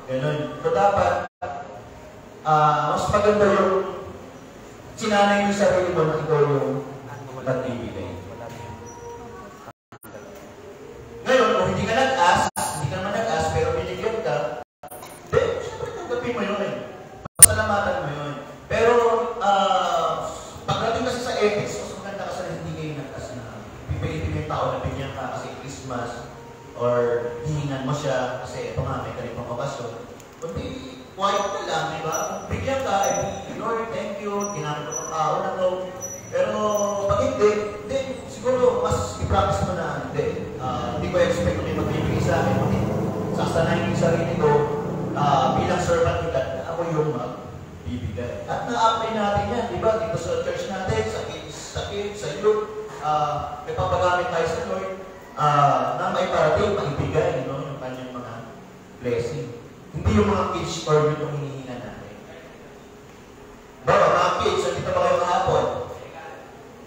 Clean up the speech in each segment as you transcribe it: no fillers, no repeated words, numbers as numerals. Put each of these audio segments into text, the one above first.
Ganun. So dapat, mas maganda yung sinanay yung sarili mo na ikaw yung nagbibigay. Ngayon, kung hindi ka nag-ask, hindi ka naman nag-ask, pero binigyan ka, siyempre tanggapin mo yun. Pasalamatan mo yun. Pero, pagdating kasi sa ethics, mas maganda kasi na hindi kayo nag-ask na pipilitin mo yung tao na bigyan ka kasi Christmas or hihingan mo siya kasi ito nga, may kalipang okasyon. Kundi, quiet na lang, di ba? Kung bigyan ka, Lord, thank you, ginamit ko ang tao na to. Pero, pag hindi, siguro, mas i-practice mo na, hindi ko expect kung may magbibigay sa akin. Hindi, sasanayin yung sarili ko, bilang servant ni God, ako yung magbibigay. At na-apply natin yan, di ba? Dito sa church natin, sa kids, sa youth, may papagamit tayo sa Lord, na may parating, maibigay, yung kanyang mga blessing. Hindi yung mga kids or yung hinihinga natin. Bawa, mga kids, nandito ba kayo kahapon?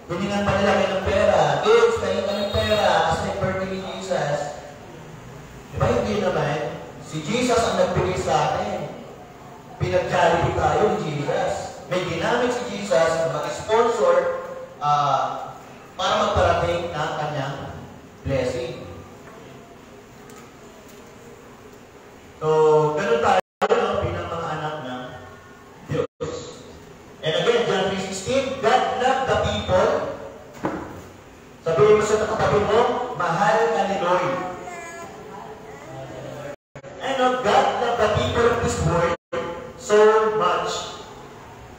Hiningan pa nila kayo ng pera. Kids, kayo ka ng pera kasi birthday ni Jesus. Diba hindi naman? Si Jesus ang nagbigay sa atin. Pinag-jollibee tayo ni Jesus. May ginamit si Jesus na mag-sponsor para magparating ng kanyang blessing. So, ganun tayo bilang mga anak ng Diyos. And again, John 3:16, God loved the people. Sabihin mo sa katabi mo, mahal ka ni Lord. And God loved the people of this world so much.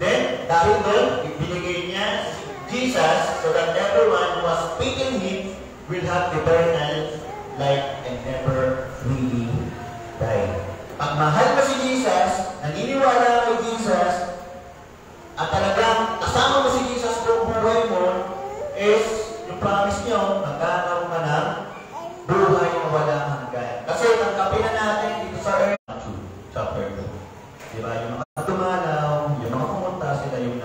Then, dahil doon, ibinigay niya Jesus so that everyone who has faith in Him will have eternal life and never really die. Pag mahal mo si Jesus, naniniwala kay Jesus, at talagang kasama mo si Jesus kung buhay mo, is yung promise niyo, magkakaroon ka ng buhay na walang hanggan. Kasi tanggapin na natin dito sa earth, chapter 2. Diba? Yung mga tumalaw, yung mga pumunta, sila yung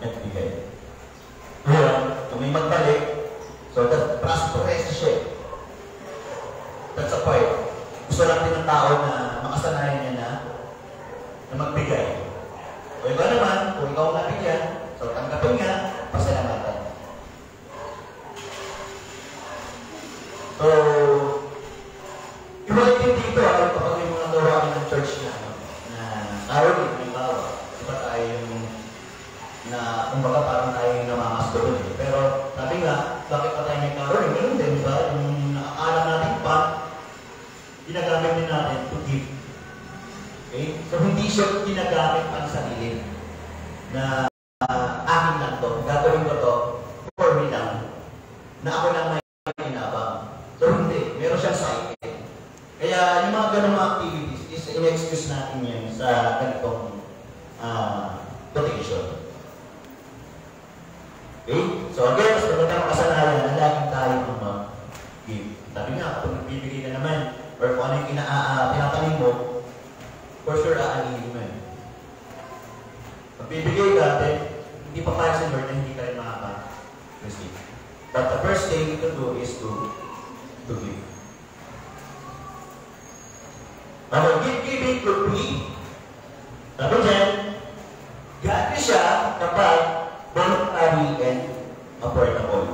nagbigay. Ngayon, kung may magbalik, so that's prosperous siya. That's a point. Gusto lang din ng tao na makasanayan niya na magbigay. O iba naman, kung ikaw nabigyan, so tanggapin nga, pasalamatan. So, iwag din dito, kapag may mga gawain ng church na caroling, may bawa. Diba tayo yung kumbaga parang tayo yung namamasto doon. Pero, sabi nga, bakit pa tayo may caroling? Ganun din, diba? Yung nakakaalam natin pa, ginagamit din natin to give. Okay? So, hindi siya ginagamit ang sarili na akin lang to. Gagawin ko to for me lang. Na ako lang may inabang. So, hindi. Meron siyang cycle. Kaya, yung mga ganung activities is in-excuse natin yan sa ganitong quotation. Okay? So, again, mas magandang kasanayan na laging tayo mag-give. Sabi nga, kung nagbibigay ka naman, or kung ano yung tinatanim mo, for sure, aanihin mo yun. Magbibigay ka, then, hindi pa kaya sa Lord na hindi ka rin makaka-receive. But the first thing to do is to give. Ano, giving could be, sabi dyan, gano'n siya kapag voluntary and affordable.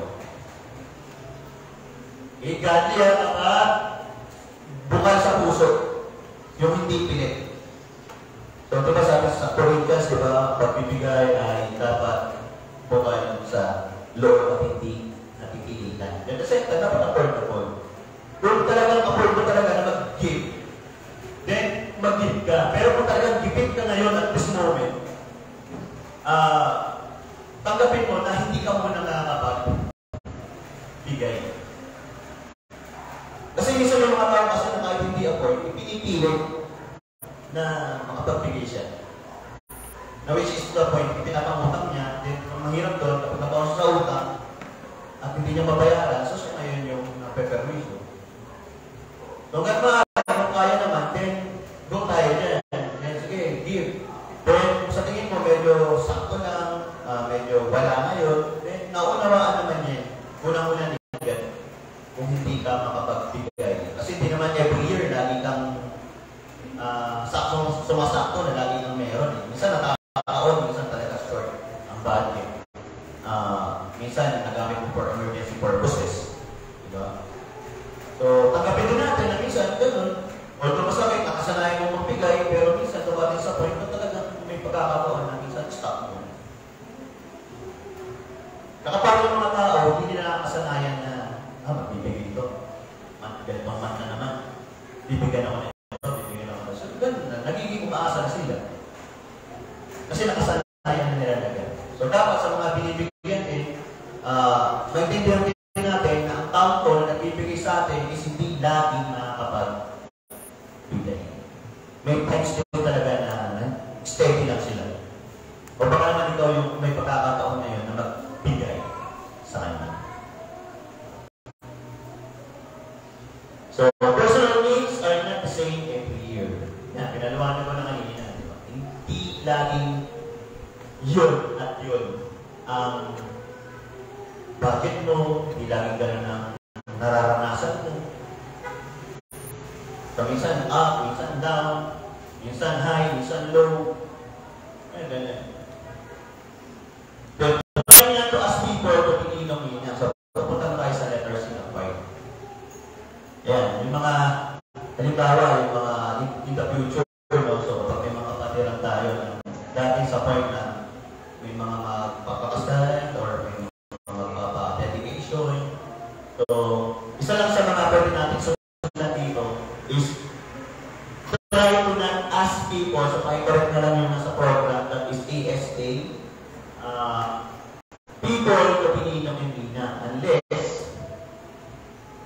Godly yan kapag bukal sa puso, yung hindi pilit. So, ito ba sabi sa Corinthians, di ba, pagbibigay ay dapat bukal sa loob at hindi napipilitan. Yan kasi, dapat affordable. Kung talagang afford mo talaga na mag-give, then mag-give ka. Pero kung talagang giving ka ngayon at this moment, tanggapin mo na hindi ka muna nakakapag-bigay. Kasi minsan yung mga tao kasi na kahit hindi afford, ipinipilit na makapagbigay siya. Na which is the point, pinapangutang niya, then kung mahirap doon, kapag napausap sa utang, at hindi niya mabayaran, so siya ngayon yung nape-permiso. So, hanggang maaari, kung kaya naman, then go tayo dyan. Then, sige, give. Then, kung sa tingin mo, medyo sakto lang, medyo wala ngayon, then naunawaan naman yan. Unang-una niya, kung hindi ka makapagbigay. Kasi hindi naman every year, lagi kang sumasakto na lagi nang meron eh. Minsan nakakaon, minsan talaga short ang budget. Minsan nagamit mo for emergency purposes. Diba? So, tanggapin din natin na minsan, ganun. Although masakit, nakasanayan mo magbigay, pero minsan dumating sa point na talagang may pagkakataon na minsan stop mo. Nakapag yung mga tao, hindi nila nakasanayan na, magbibigay ito. Ganitong man na naman. Bibigyan ako nito, bibigyan ako nito. So, ganun na, nagiging umaasa na sila. Kasi nakasanayan na nila na ganun. So, dapat sa mga binibigyan din, maintindihan din natin na ang taong ko na nagbibigay sa atin is hindi laging nakakapag-bigay. May times din talaga na steady lang sila. O baka naman ikaw yung may pagkakataon na yun na magbigay sa kanya. So, personal needs are not the same every year. Yan, pinaliwanag ko na kanina. Diba? Hindi laging yun at yun ang budget mo, hindi laging ganun ang nararanasan mo. So, minsan up, minsan down, minsan high, minsan low. Ay, ganyan. But try not to ask people to be inom niya. So, pupunta tayo sa letter C ng 5. Yan, yung mga, halimbawa, yung mga in the future, no? So, kapag may mga kapatiran tayo, dati sa point na may mga magpapakasal or may magpapa-dedication. So, isa lang sa mga pwede natin sundan dito is try to not ask people, so pakicorrect na lang yung nasa program, that is ASA, people to be inom and ina, unless,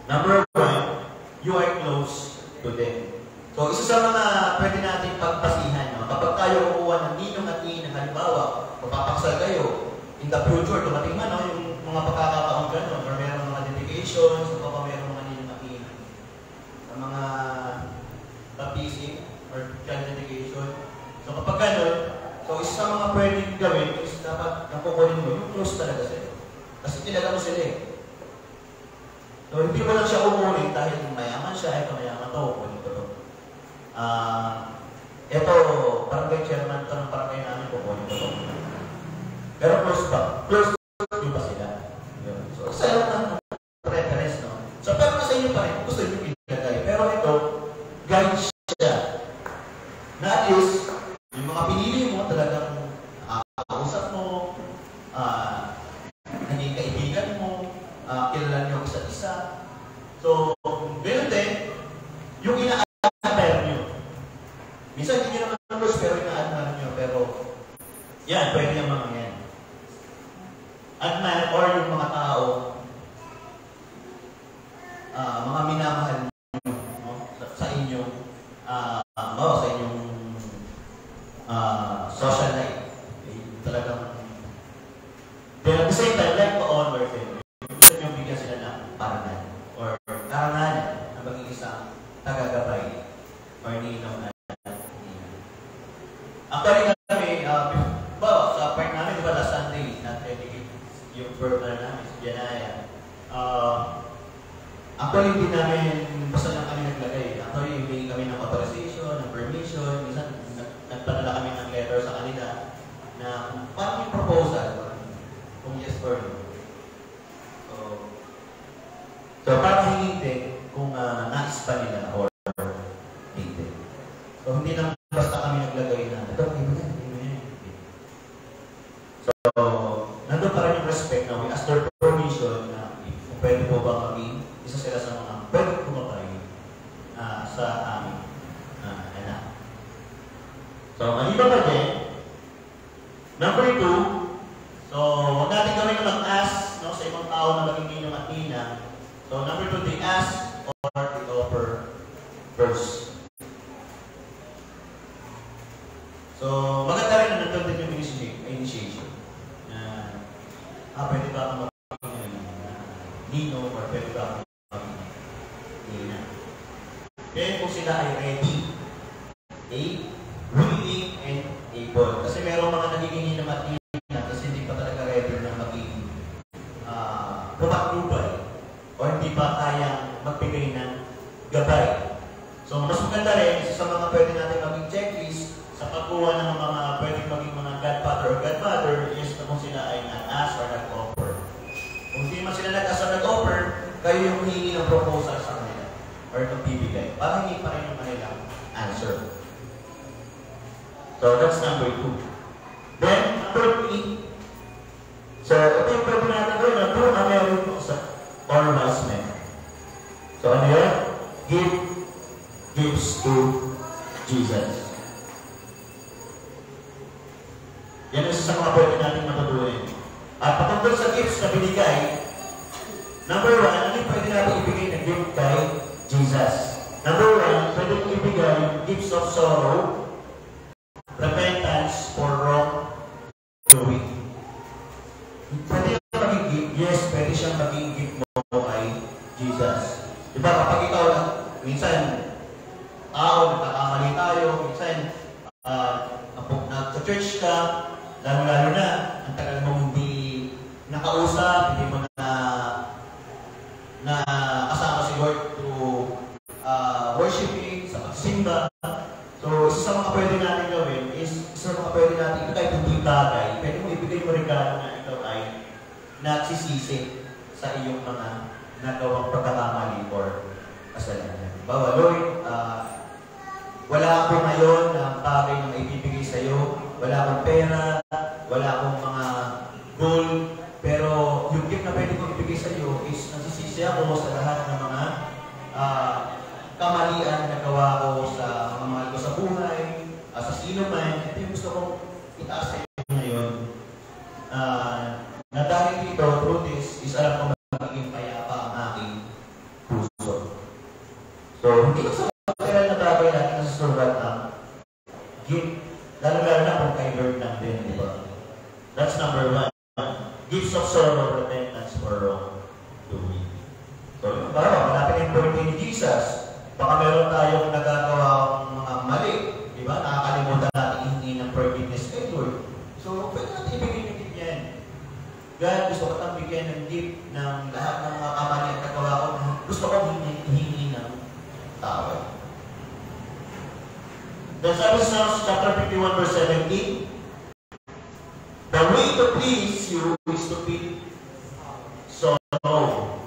number 1, you are close to them. So, isa sa mga pwede natin pagpasihan, no? Kapag tayo kukuha ng ninong at ina, halimbawa, papapaksal kayo, in the future, dumating man, no? Yung mga pagkakataon gano'n, or meron mga dedications, o baka meron mga ninong at ina, mga baptism, or child dedication. So, kapag gano'n, so isa sa mga pwedeng gawin is dapat nakukunin mo, yung close talaga sa'yo. Kasi kilala mo sila eh. So, hindi mo lang siya umunin dahil mayaman siya, ito mayaman to, kunin ko to. Ito, barangay chairman to ng barangay namin, kukunin ko to. Pero close pa. Close nyo pa sila. So, sa'yo na preference, no? So, pero nasa inyo pa rin, gusto nyo pinagay. Pero ito, guide siya. Na at least, yung mga pinili mo, talagang nakakausap mo, naging kaibigan mo, kilala nyo isa't isa. So, ganoon din, yung ina-admire nyo. Minsan hindi nyo naman close, pero ina-admire nyo. Pero, yan, pwede yung mga yan. Admire or yung mga tao, mga minamahal nyo, no? sa inyong, sa inyong social life. Okay? Talagang, pero at the same time, like to honor them. Gusto nyo bigyan sila ng parangal or karangalan na maging isang tagagabay or ninong na actually kami, sa part namin, diba last Sunday, na-dedicate yung birthday namin, si Janaya. Actually, hindi namin basta lang kami naglagay. Actually, hindi kami ng authorization, ng permission. Minsan, nagpadala kami ng letter sa kanila na parang yung proposal, kung yes or no. So parang hindi kung nais pa nila or hindi. So, hindi lang basta kami naglagay na, ito, So, nandun pa rin yung respect na we ask their permission na kung pwede po ba maging isa sila sa mga pwede kumapay sa aming anak. So, maliban pa din, number 2, so, huwag natin gawin na mag-ask no, sa ibang tao na maging ninong at nina. So, number 2, they ask or they offer first. So, maganda rin na nandun din yung initiation. Pwede ba akong maging nino or pwede ba akong maging nina? Then, kung sila ay ready, willing, and able. Kasi merong mga nagiging ninong at nina kasi hindi pa talaga ready na maging pumatubay o hindi pa kayang magbigay ng gabay. So, mas maganda rin rin, isa sa mga pwede natin maging checklist sa pagkuha ng mga pwedeng maging mga godfather or godmother is na kung sila ay nag-ask or nag-offer. Kung hindi man sila nag-ask or nag-offer, kayo yung hihingi ng proposal sa kanila or magbibigay. Para hindi pa rin yung kanilang answer. So that's number 2. Then, number 3. So, ito yung pwede natin gawin na true American or wise men. So, ano yun? Give gifts to Jesus. Yan isa sa mga pwede natin matutuin. At patungkol sa gifts na binigay, number 1, ano yung pwede natin ibigay na gift kay Jesus? Number 1, pwede kong ibigay gifts of sorrow, repentance for wrong doing. Pwede siyang maging gift? Yes, pwede siyang maging gift mo kay Jesus. Diba kapag ikaw, minsan, nagkakamali tayo, minsan, sa church ka, lalo-lalo na, ang tagal mong hindi nakausap, hindi mo na kasama si Lord to worshiping, sa pagsimba. So, isa sa mga pwede natin gawin is, isa sa mga pwede natin, kahit hindi bagay, pwede mo ibigay mo regalo na ikaw ay nagsisisi sa iyong mga nagawang pagkakamali or kasalanan. Bawa, Lord, wala ako ngayon na bagay na maibibigay sa iyo, wala akong pera, wala akong mga goal, pero yung gift na pwede kong ibigay sa iyo is nagsisisi ako sa lahat ng mga kamalian na gawa ko sa mga mahal ko sa buhay, sa sino man. Ito yung gusto kong itaas sa inyo ngayon. Na dahil dito, through this, is alam ko magiging payapa ang aking puso. So, hindi ko sa material na bagay natin na susulat ang gift. Lalo-lalo na kung kay Lord lang din, di ba? That's number 1. Gifts of sorrow, repentance for wrong doing. So, parang malapit yung birthday ni Jesus. Baka meron tayong nagagawang mga mali, di ba? Nakakalimutan natin hindi ng forgiveness kay Lord. So, pwede natin ibigay ng gift yan. God, gusto ko itang bigyan ng gift ng lahat ng mga kamali at kagawa ko. Gusto ko hihingi ng tawad. Then sabi sa Psalms chapter 51 verse 17, the way to please you is to feel sorrow.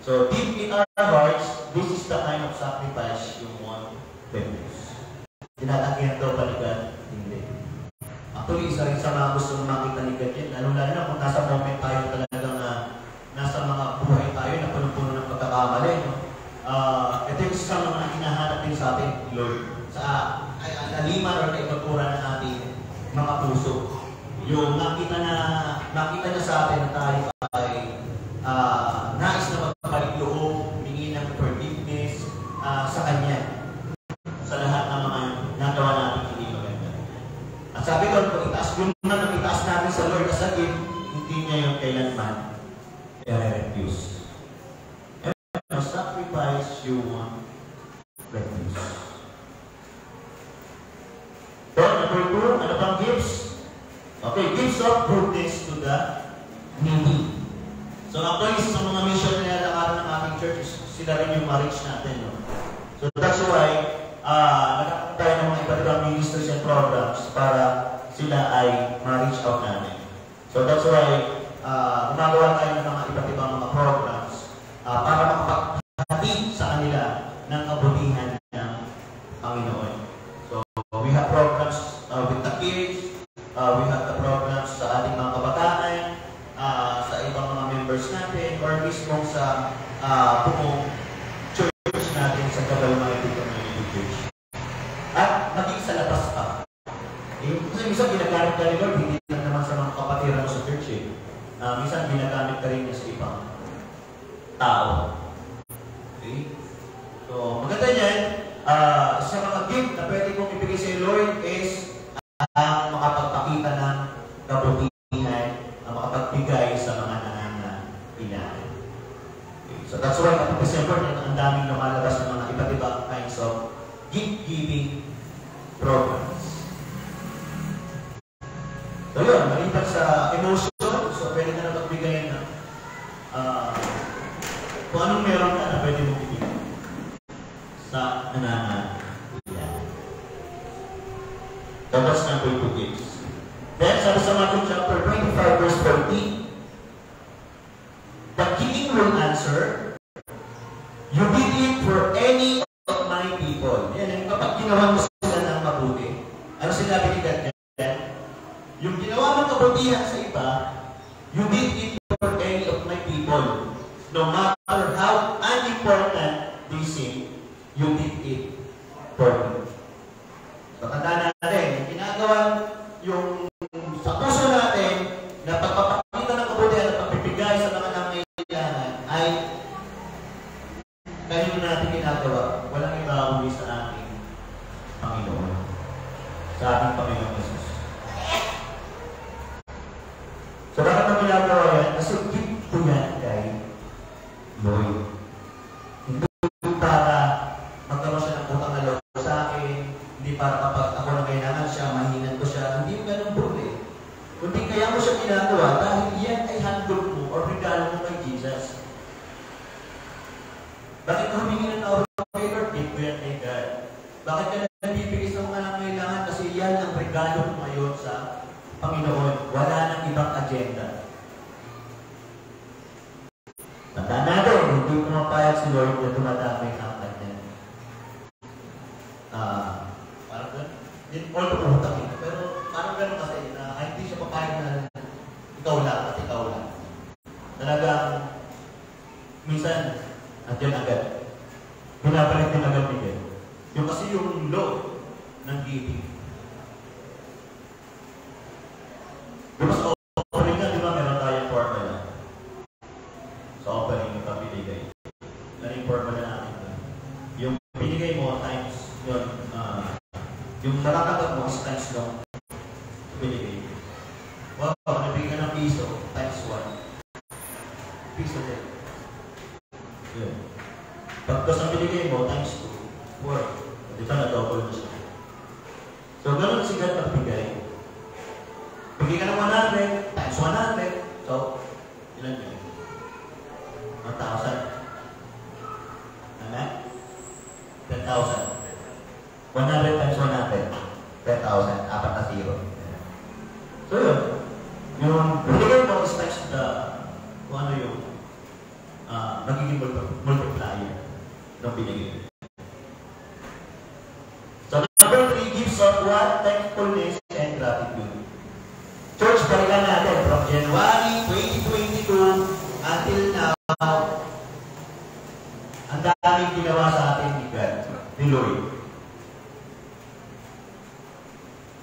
So, deep in our hearts, this is the kind of sacrifice you want to use. Tinatanggihan daw ba ni God? Hindi. Actually, isa rin sa mga gusto makita ni God yan. Lalo-lalo na kung nasa moment tayo talagang nasa mga buhay tayo na puno-puno ng pagkakamali. No? Ito yung isa mga hinahanap din sa atin, Lord. Sa aliman o kaituturan ng ating mga puso. Yung nakita na sa atin na tayo ay nais na magpabalik loob, humingi ng forgiveness sa Kanya. Sa lahat ng mga nagawa natin hindi maganda. At sabi ko, kung itaas ko naman ang itaas natin sa Lord as a gift, hindi niya yung kailanman i-refuse. And sacrifice you want refuse. Then, number 2, ano bang gifts? Okay, gifts of goodness to the needy. So, actually, sa mga mission na nilalakaan ng ating church, sila rin yung ma-reach natin. No? So, that's why, nagkakaroon tayo ng mga iba't ibang ministries and programs para sila ay ma-reach out natin. So, that's why, gumagawa tayo ng mga iba't ibang mga programs para makapaghatid sa kanila ng kabutihan ng Panginoon. So, we have programs with the kids, we have the programs sa ating mga kabataan, sa ibang mga members natin, or mismo sa buong church natin sa Gabal Mighty Community Church. At maging sa labas pa. Kasi minsan ginagamit ka rin, Lord, hindi lang naman sa mga kapatiran mo sa church eh. Minsan ginagamit ka rin sa ibang tao. Okay? So, maganda yan. Sa mga gift na pwede kong ibigay sa Lord is ang makapagpakita ng kabutihan, ang makapagbigay sa mga nangangailangan. Okay. So that's why kapag December, ang daming lumalabas ng mga iba't ibang kinds of gift-giving programs. So yun, maliban sa emotion, so pwede ka na magbigay ng kung anong meron ka na pwede mong bigay sa nangangailangan. So that's not going to give. Then, sabi sa Matthew chapter 25, verse 40, the king will answer, you did it for any of my people. Yan, kapag ginawa mo sila ng mabuti, ano sinabi ni God yan? Yung ginawa mong kabutihan sa iba, you did it for any of my people. No matter how unimportant they seem, you did it for me. So, tandaan natin, yung ginagawa yung sa puso natin na pagpapakita ng kabutihan at pagpipigay sa mga nangangailangan ay kanino natin ginagawa. Walang iba uli sa ating Panginoon. Sa ating Panginoon Jesus. So, bakit ang ginagawa yan? Kasi gift ko yan kay Lord. Hindi para magkaroon siya ng utang na loob sa akin, hindi para kapag ako na kailangan siya, mahinan ko siya, hindi yung ganun po eh. Kundi kaya mo siya ginagawa dahil yan ay handog mo o regalo mo kay Jesus. Bakit ka humingi ng tawag kay Lord? Gift ko yan kay God. Bakit ka nabibigay sa mga nangangailangan? Kasi yan ang regalo mo ngayon sa Panginoon. Wala nang ibang agenda. Tandaan natin, hindi pumapayag si Lord na tumadamay ang kanya. Parang gano'n. Hindi ko pumutak ito. Pero parang gano'n kasi na hindi siya papayag na ikaw lang at ikaw lang. Talagang minsan, nandiyan agad. Pinapalik din agad bigay. Yung kasi yung law ng giving. Diba sa offering na, di ba meron tayong formula? Sa offering yung pabinigay. Ano yung formula natin? Yung binigay mo times yun, yung nakatanggap mo is times long binigay. Wow, nabigay ka ng piso times 1. Piso din. Yun. Pagkas ang binigay mo times 2, 4. Di ba na-double na siya? So, ganun si God magbigay. Bigay ka ng 100 times 100. So, ilan yun? 1,000. Amen? 10,000. 100 times 100. 10,000. 4 na 0. So, yun. Yung binigay mo is times the kung ano yung magiging multiplier ng binigay. So, number 3, gives of what? Thankfulness and gratitude. Church, balikan natin from January 2022 until now, ang daming ginawa sa atin ni God, ni Lord.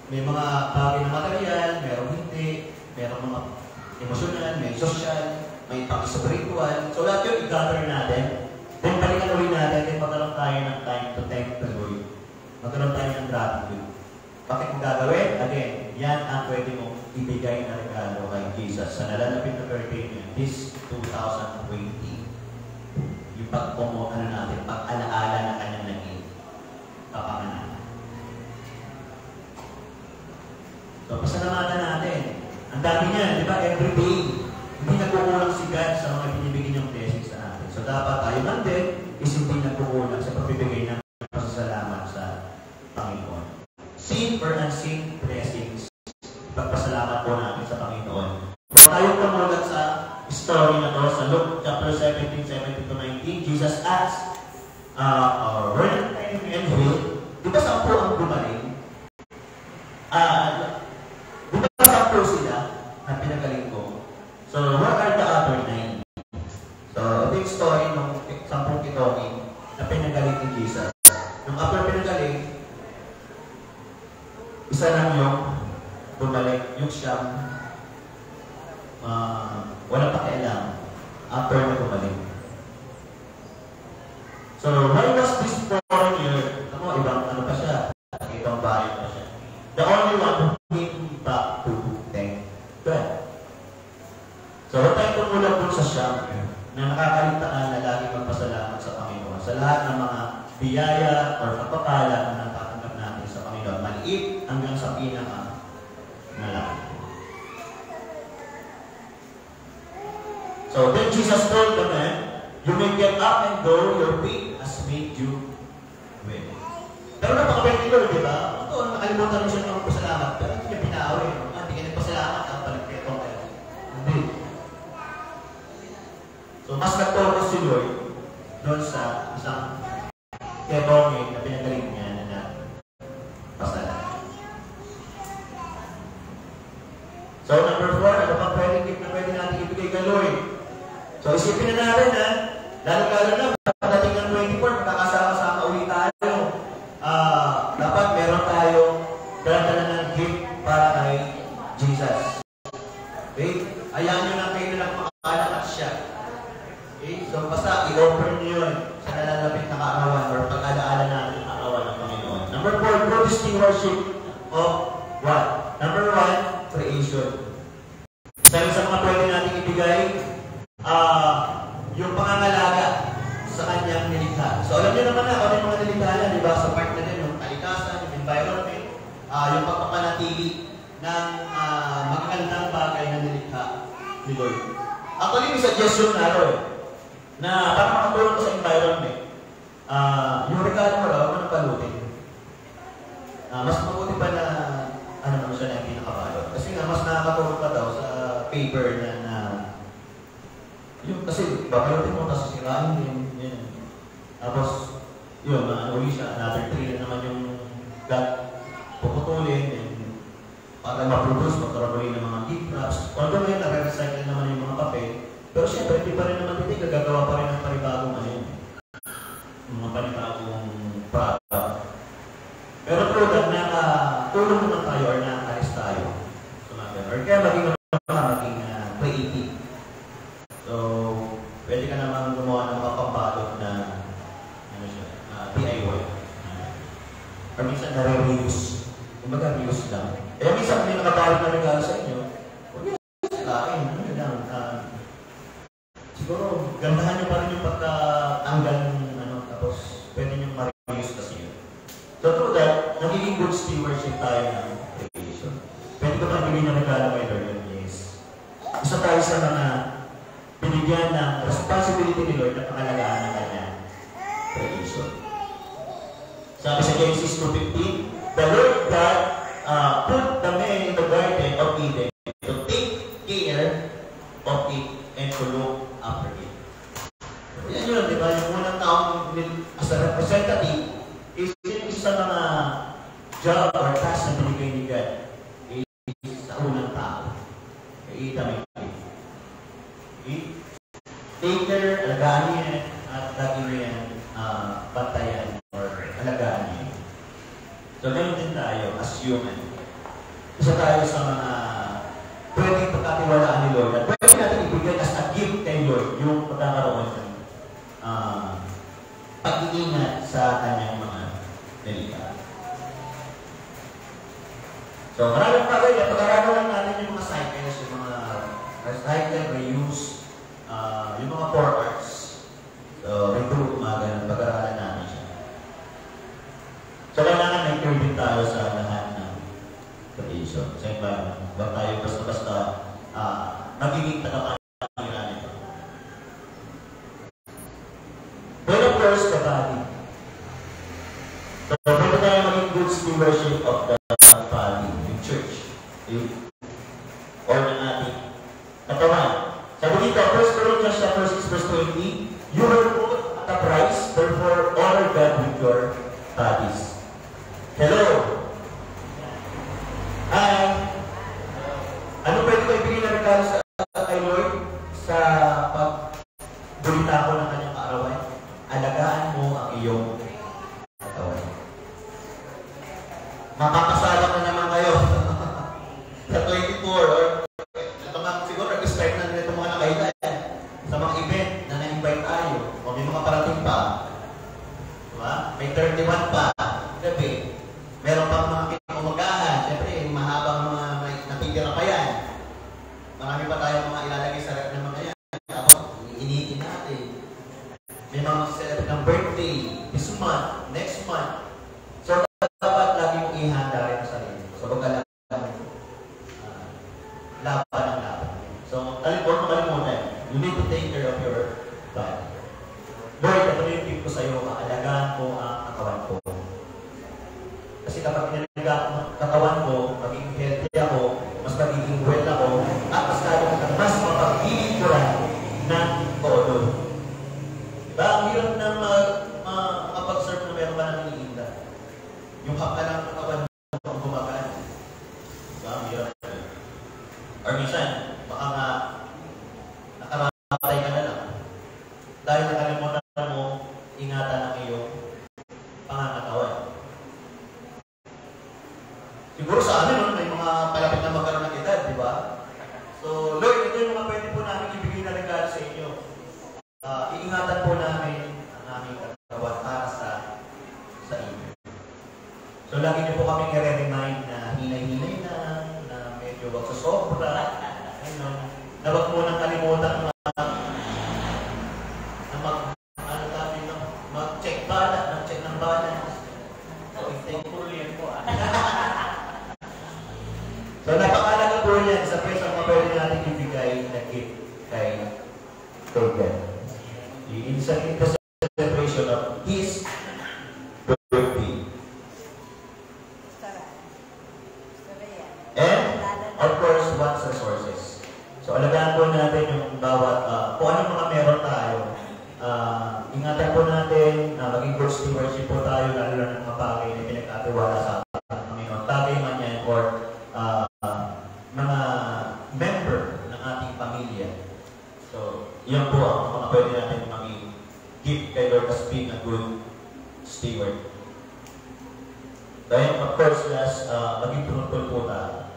May mga bagay na material, merong hindi, merong mga emosyonal, may social, may pang-spiritual. So lahat yun, i-gather natin. Then balikan ulit natin, then magkaroon tayo ng time to thank the Lord. Magkaroon tayo ng gratitude. Bakit mo gagawin? Again, yan ang pwede mong ibigay na regalo kay Jesus sa nalalapit na birthday niya this 2020. Yung pag-alaala na kanyang naging kapanganan. So, pasalamatan natin. Ang dami niya, di ba? Every day, hindi nagkukulang si God sa mga binibigay niyang blessings sa atin. So, dapat tayo man din is hindi nagkukulang sa pagbibigay ng pasasalamat sa Panginoon. Seen or unseen blessings, pagpasalamat po natin sa Panginoon. So, tayong kamulat sa story na to, sa Luke chapter 17:17-19, Jesus asked, where did I and heal? Di ba sa po ang gumaling? Di ba sa po sila na pinagaling ko? So, what are the other 9? So, ito yung story ng 10 kitoking na pinagaling ni Jesus. Yung after pinagaling, isa lang yung bumalik, yung siyam, walang pakialam after na bumalik. So, why was this foreign year? Ako, ibang ano pa siya, ibang bahay pa siya. The only one who came back to thank God. So, huwag tayong tumulong dun sa siyam na nakakaligtaan na lagi magpasalamat sa Panginoon sa lahat ng mga biyaya or kapapala na natatanggap natin sa Panginoon. Maliit hanggang sa pinaka malaki. So then Jesus told the man, you may get up and go, your faith has made you well. Pero napakabait ni Lord, di ba? Ito, nakalimutan mo siya ng pasalamat. good stewardship of what? Number one, creation. Sabi sa mga pwede natin ibigay, yung pangangalaga sa kanyang nilikha. So alam niyo naman na kung yung mga nilikha niya, di ba? Sa part na din, yung kalikasan, yung environment, yung pagpapanatili ng magagandang bagay na nilikha ni Lord. Actually, may suggestion na na para makatulong ko sa environment, yung regalo mo raw, ano palutin? Mas mabuti pa na ano naman siya na yung pinakabalot. Kasi nga, mas nakakatulong pa daw sa paper na yung, kasi babalutin mo, tapos sisirain din. Yan. Tapos, yun, uli siya, another 3 na naman yung puputulin, and para ma-produce, magkaroon ulit ng mga gift wraps. Although ngayon, nare-recycle naman yung mga papel, pero siyempre, hindi pa rin naman titig, gagawa pa rin ng panibagong ano yun. Mga panibagong product. Pero true that tulong naman tayo or na-alis tayo. Or kaya maging creative. So, pwede ka naman gumawa ng mga pambalot na DIY. Or minsan nare-reuse. Kumbaga, reuse lang. Eh, minsan may nakabalot na regalo sa inyo, huwag nyo silain. Ano lang. Siguro, gandahan nyo pa rin yung pagkatanggal tapos pwede nyo ma-reuse kasi yun. So, through that, nagiging good stewardship tayo ng creation. Pwede ko pag-ibig na regalo kay Lord yun, yes. Isa tayo sa mga binigyan ng responsibility ni Lord na pangalagaan ng kanyang creation. Sabi sa Genesis 2:15, the Lord God put the man in the garden of Eden to take care of it and to look after it. Yan yun, di ba? Yung unang taong as a representative is sa mga job or task na binigay ni God is sa unang tao. Take care, alagaan niya, at lagi niya bantayan or alagaan niya. So, ganyan din tayo as human. Isa tayo sa mga pwedeng pagkatiwalaan ni Lord at pwede natin ibigay as a gift kay Lord yung pagkakaroon ng pag-iingat sa kanyang mga delika. So, maraming bagay yan. Pag-aralan lang natin yung mga cycles, yung mga recycle, reuse, yung mga 4 R's. So, redo, ganun. Pag-aralan natin siya. So, kailangan may care din tayo sa lahat ng creation. Sa environment. Huwag tayo basta-basta magiging tagapangila nito. Then, of course, the body. So, pwede tayo maging good stewardship of the body, yung church, or ng ating katawan. Sabi dito, 1 Corinthians 6, verse 20, you were put at a price, therefore honor God with your bodies. Hello? Hi? Ano pwede ko ibigay na regalo sa kay Lord sa pagbulita ko ng kanyang kaarawan? Alagaan mo ang iyong katawan. Makakasala na naman kayo sa 24 or ito nga siguro nag-start na nila itong mga nakailan sa mga event na na-invite tayo o may mga parating pa. Diba? May 31 pa. Gabi. Meron pang mga kinumagahan. Siyempre, mahabang mga natitira pa yan. Marami pa tayo mga ilalagay sa rep ng mga yan. Tapos, iniitin natin. May mga celebrate ng birthday this month, next month. So, dapat lagi mong ihanda rin sa sarili. So, huwag ka lang laban ng laban. So, huwag mo kalimutan. You need to take care of your body. Lord, ito yung tip ko sa'yo, alagaan ko ang katawan ko. Kasi kapag inalagaan ko ang katawan ko, magiging healthy ako, mas magiging well ako, at mas mapaglilikuran ng todo. Diba? Ang hirap na makapag-serve na meron ka ng iniinda. Yung hap na lang ng katawan mo ang gumagaan. Diba? Ang hirap na. Or minsan, baka nga nakamatay ka na lang. Dahil nakalimutan mo, ingatan ang iyong pangangatawan. Siguro sa amin, may mga palapit na magkaroon ng edad, di ba? So, Lord, ito yung mga pwede po namin ibigay na regalo sa inyo. Iingatan po namin ang aming katawan para sa inyo. So lagi niyo po kami i-remind na hinay-hinay na medyo wag sa sobra, ano, na wag mo nang kalimutan mag-check ng balance. So, thankful yan po. So, napakalaga po yan sa presang mapwede natin ibigay na gift kay God. It's a celebration of His birthday. And, of course, what's the sources? So, alagaan po natin yung bawat, kung anong mga meron tayo. Ingatan po natin na maging good stewardship po tayo, lalo na ng mga bagay na pinagkatiwala sa Panginoon. Bagay man yan or mga member ng ating pamilya. So, yan po ang mga pwede natin maging gift kay Lord as being a good steward. Then, of course, last, maging truthful po tayo.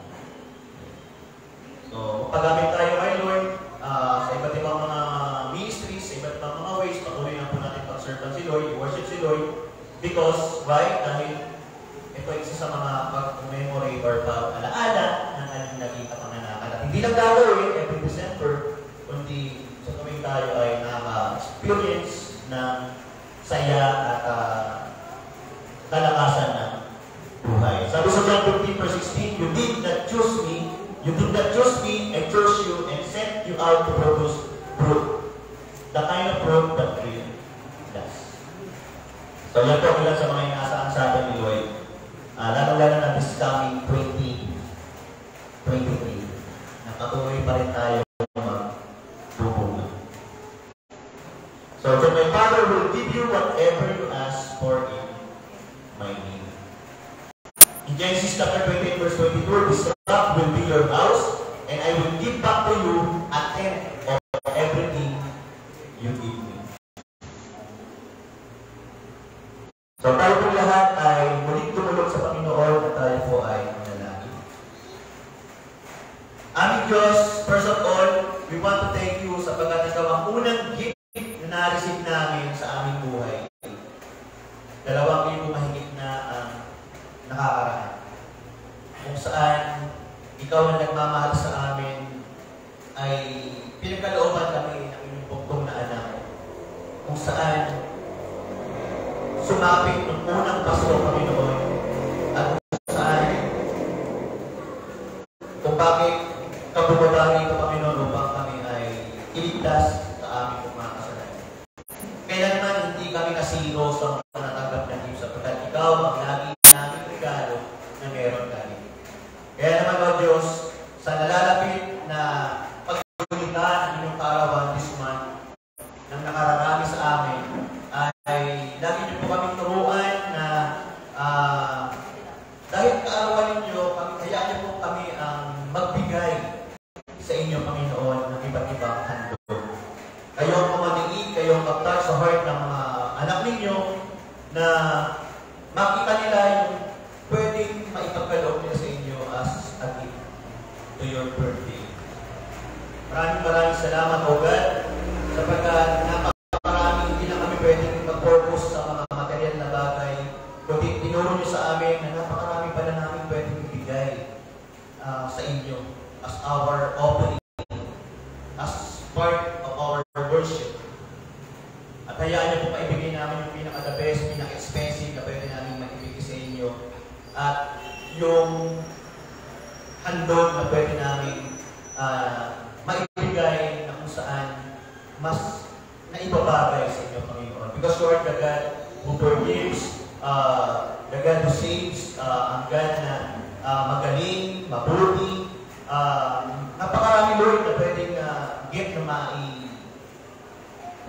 So, paggamit tayo kay Lord sa iba't ibang mga ministries, sa iba't ibang mga ways, patuloy na po natin pag-serve si Lord, worship si Lord. Because, why? Dahil ito isa sa mga pag-memory or pag-alaala ng ating naging kapanganakan. At hindi lang gagawin every December, kundi sa tuwing tayo ay nakaka-experience ng saya at kalakasan ng buhay. Sabi sa John 15:16, you did not choose me, I chose you and sent you out to produce fruit. The kind of fruit that tree does. So yan po ilan sa mga inaasahan sa atin ni Lloyd. Lalo-lalo na this coming 2023. Nakatuloy pa rin tayo magbubunga. So my Father will give you whatever you ask for in my name. In Genesis chapter 28 verse 22, this rock will be your house, and I will give back to you a tenth of everything you give me. So tayo po lahat ay muling tumulog sa Panginoon at tayo po ay manalangin. Aming Diyos, first of all, we want to thank you sapagkat ikaw ang unang gift na na-receive namin sa aming buhay. 2,000 mahigit na ang nakakaraan. Kung saan ikaw na nagmamahal sa amin ay pinagkalooban kami ng inyong bugtong na anak. Kung saan sumapit ng unang paso, Panginoon, at kung saan kung bakit kabubabali ko, Panginoon, upang kami ay iligtas sa aming mga kasalanan. Kailanman hindi kami nasiro sa mga natanggap ng Diyos sapagkat ikaw ang lagi naming regalo na meron kami. Kaya naman, Lord Diyos, sa nalalapit na pagkulitan ng inyong kaarawan this month, nang nakararami sa amin, ay lagi niyo po kaming turuan na dahil kaarawan ninyo, hayaan niyo po kami ang magbigay sa inyo, Panginoon, ng iba't ibang handog. Kayo ang pumaniig, kayo ang kaptag sa heart ng mga anak ninyo na makita nila yung pwedeng maipagkaloob nila sa inyo as a gift to your birthday. Maraming salamat, O God, sapagkat napakaraming hindi na kami pwedeng mag-focus sa mga material na bagay, kundi tinuro niyo sa amin na napakarami pala namin pwedeng ibigay sa inyo as our offering, as part of our worship. At hayaan niyo po maibigay namin yung pinaka-the best, pinaka-expensive na pwede namin maibigay sa inyo. At yung handog na pwede namin maibigay na kung saan mas naibabagay sa inyo, Panginoon. Because Lord, the God who forgives, the God who saves, ang God na magaling, mabuti, napakarami, Lord, na pwedeng gift na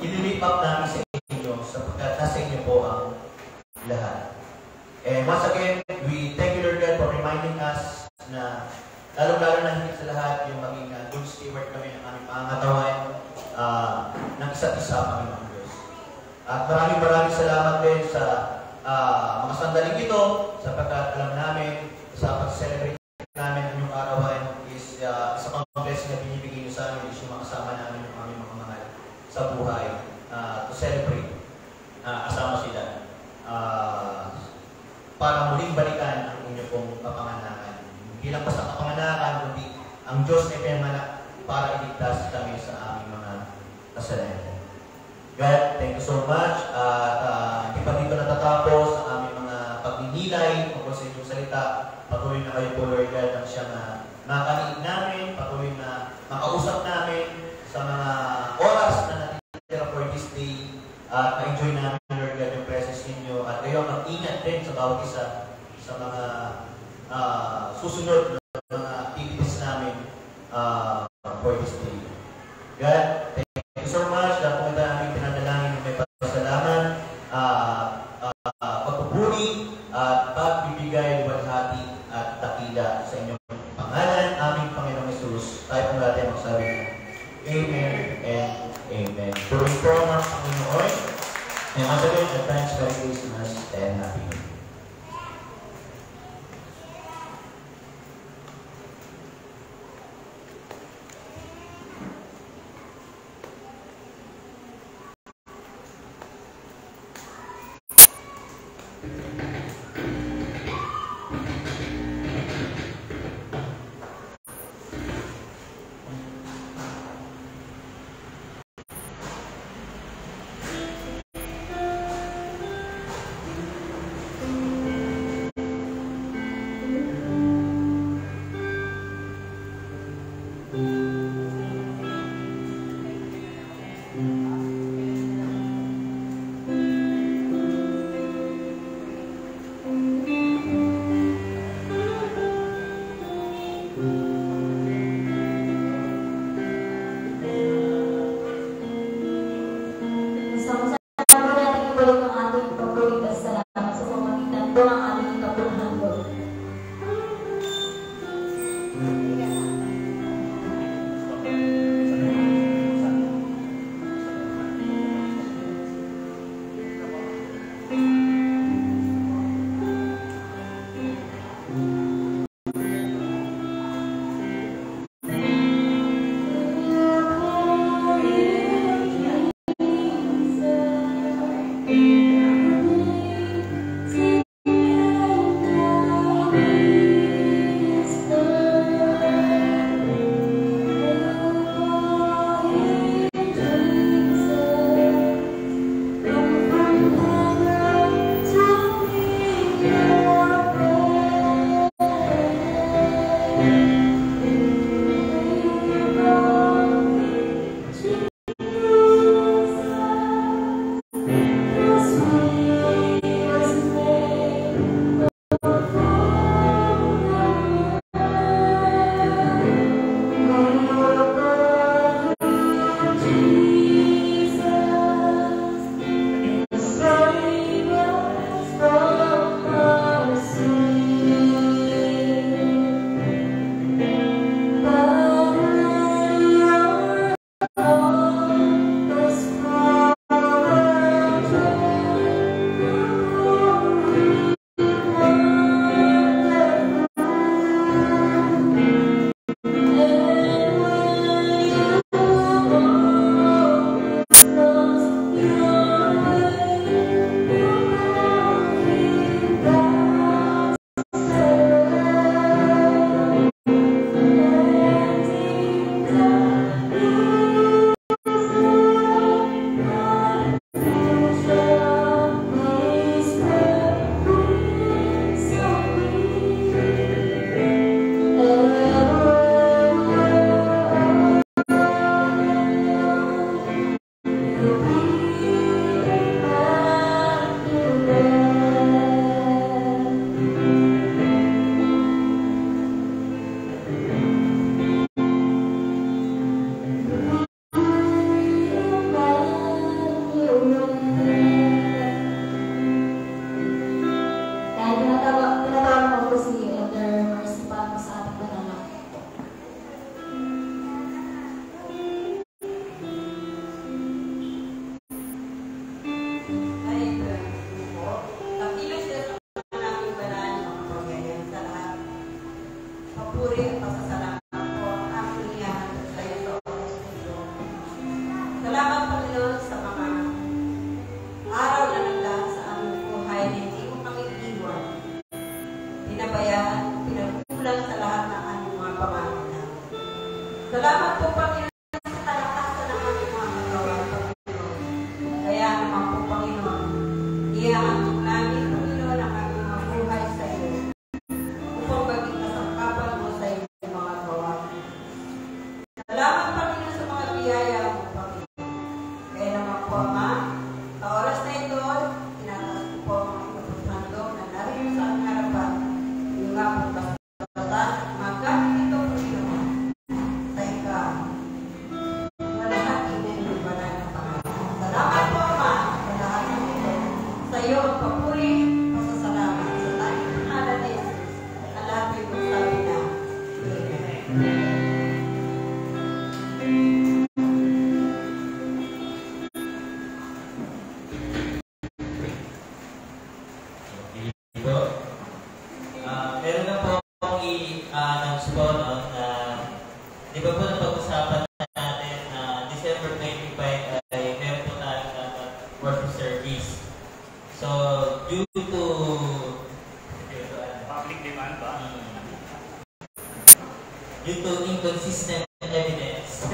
i-lift up namin sa inyo sapagkat nasa inyo po ang lahat. And once again, we thank you, Lord God, for reminding us na lalong-lalo na higit sa lahat yung maging good steward kami ng aming pangatawan ng isa't isa, Panginoon Diyos. At maraming salamat din sa mga sandaling ito sapagkat alam namin sa pag-celebrate namin ng inyong arawan is sa pang-bless na binibigay nyo sa amin is yung makasama namin yung aming mga mahal sa buhay to celebrate kasama sila para muli muling balikan ang inyo pong kapanganakan. Hindi lang pa sa kapanganakan, kundi ang Diyos ay pinanganak para iligtas kami sa aming mga kasalanan. God, thank you so much. At hindi pa dito natatapos ang aming mga pagninilay tungkol sa inyong salita. Patuloy na kayo po, Lord God, ang siyang makaliit namin, patuloy na makausap namin sa mga oras na natitira for this day. At ma-enjoy namin, Lord God, yung presence ninyo. At kayo mag-ingat din sa bawat isa sa mga susunod na mga activities namin for this day. God, thank you so much. Dahil kung ito aming pinadalangin ng may pasalaman, pagpupuri at pagbibigay, luwalhati at dakila sa inyong pangalan, aming Panginoong Hesus. Tayo po natin magsabi na Amen and Amen. Tuloy po ang Panginoon. And once again, advance Merry Christmas and Happy New Year. pinabayaan, pinagkulang sa lahat ng aming mga pangangailangan. Salamat po, Panginoon, sa kalakasan ng aming mga magawa, Panginoon. Kaya naman po, Panginoon, iyahandog namin, Panginoon, ang aming mga buhay sa iyo upang maging kasangkapan mo sa iyong mga gawa. Salamat, Panginoon, sa mga biyaya mo, Panginoon. Kaya naman po, Ama, sa oras na ito, tinataas ko po ang mga kapatandong na narito sa aming harapan. Yung nga po, basta magamit ito, Panginoon, sa ikaw. Malahati na yung banal na Panginoon. Salamat po, Ama, sa lahat ng ito. Sa iyo ang papuri, pasasalamat. Sa tayong pangalan ni Jesus, ang lahat ay magsabi na, Amen. Meron na po akong i-announce po, no, na di ba po napag-usapan natin na December 25 ay meron po tayong worship service. So, due to Public demand ba? Due to inconsistent evidence.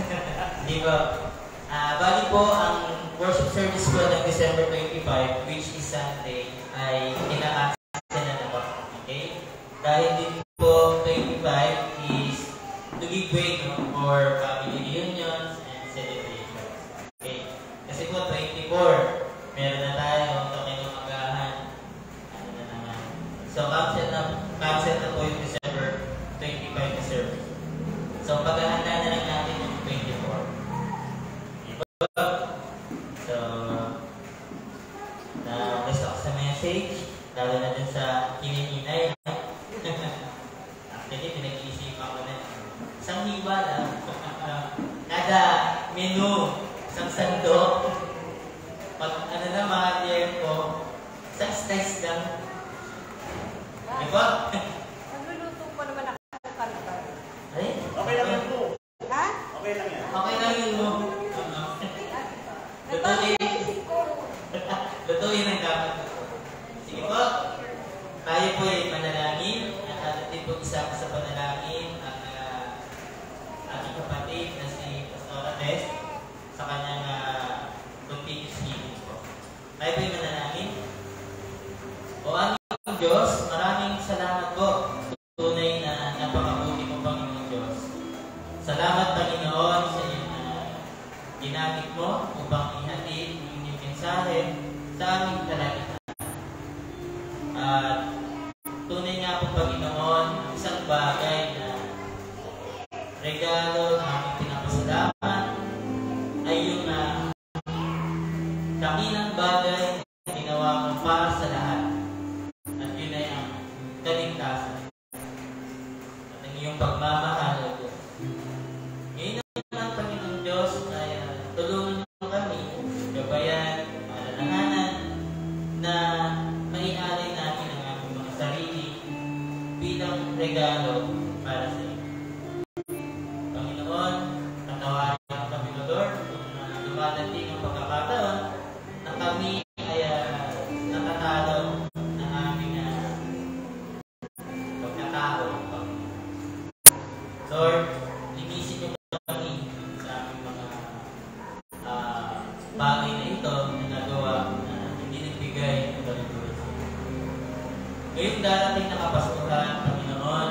Di ba? Bali po, ang worship service po ng December 25, which is Sunday, ay ina-cancel na po. Okay? Dahil din po, 25 is to give way, no, for family reunions and celebrations. Okay? Kasi po, 24, meron na tayo, takinumagahan. Ano na naman. So, cancel na po yung December 25 na service. So, paghahanda na lang natin yung 24. So, na-bless ako sa message, lalo na dun sa hinihinay. Actually, pinag-iisipan ko na. Isang hiwa lang. Kada menu, isang sandok. Pag ano na mga ko, isang slice lang. Diba? Nagluluto pa naman ako ng kalabal. Ay? Okay lang yan po. Ha? Okay lang yan. Okay lang yun mo. Lutuin ang dapat. Sige po. Tayo po ay manalangin. At atin po isama sa panalangin ang ating kapatid na si Pastora Tess sa kanyang continuous healing po. Tayo po ay manalangin. O aming Diyos, maraming salamat po. Tunay na napakabuti mo, Panginoon Diyos. Salamat, Panginoon, sa iyong ginamit mo upang ihatid ang inyong mensahe sa aming kalagitnaan. At tunay nga po, Panginoon, isang bagay na regalo na aming pinapasalamat ay yung dakilang bagay na ginawa mo para sa lahat. At yun ay ang kaligtasan. At ang iyong pagmamahal, O Diyos. Ngayon naman, Panginoon Diyos, ay tulungan mo kami, gabayan, alalahanan, na maialay natin ang aming mga sarili bilang regalo para sa iyo. Panginoon, tatawarin mo kami, Lord, kung dumadating ang pagkakataon na kami ay nakatalo ng aming pagkatao. Lord, linisin niyo kami sa aming mga bagay na ito na nagawa na hindi nagbigay ng kaluturan. Ngayong darating na kapaskuhan, Panginoon,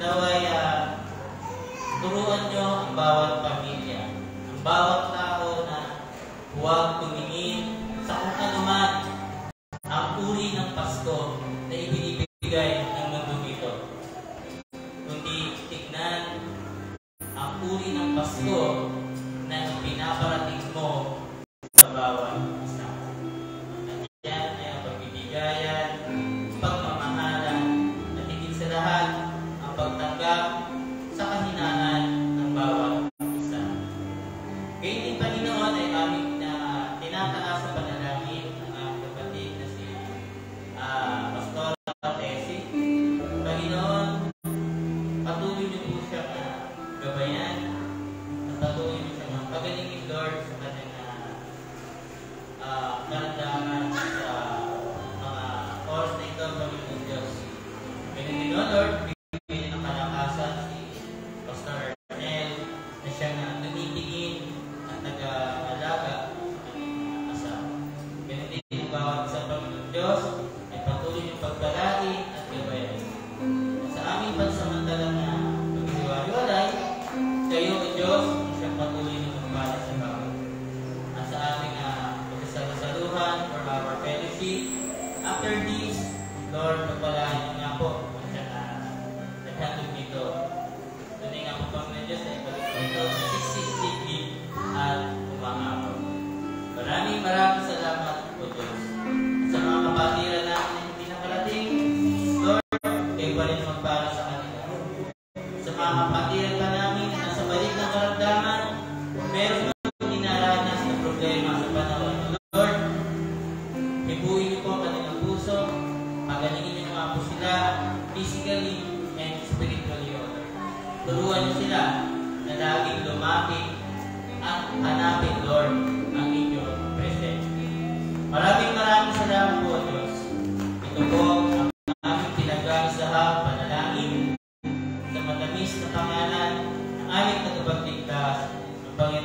naway turuan niyo ang bawat pamilya, ang bawat tao na huwag tumingin sa kung anuman ang uri ng Pasko na ibinibigay ng mundo ito. Kundi tignan ang uri ng Pasko na pinaparating mo sa bawat isa. At yan ay ang pagbibigayan, pagmamahalan, at higit sa lahat, ang pagtanggap sa kahinaan ng bawat isa. Ngayon din, Panginoon, ay aming physically and spiritually. Turuan niyo sila na laging lumapit at hanapin, Lord, ang inyong presensya. Maraming salamat po, Diyos. Ito po ang aming pinag-aisahang panalangin sa matamis na pangalan ng aming tagapagligtas ng Panginoon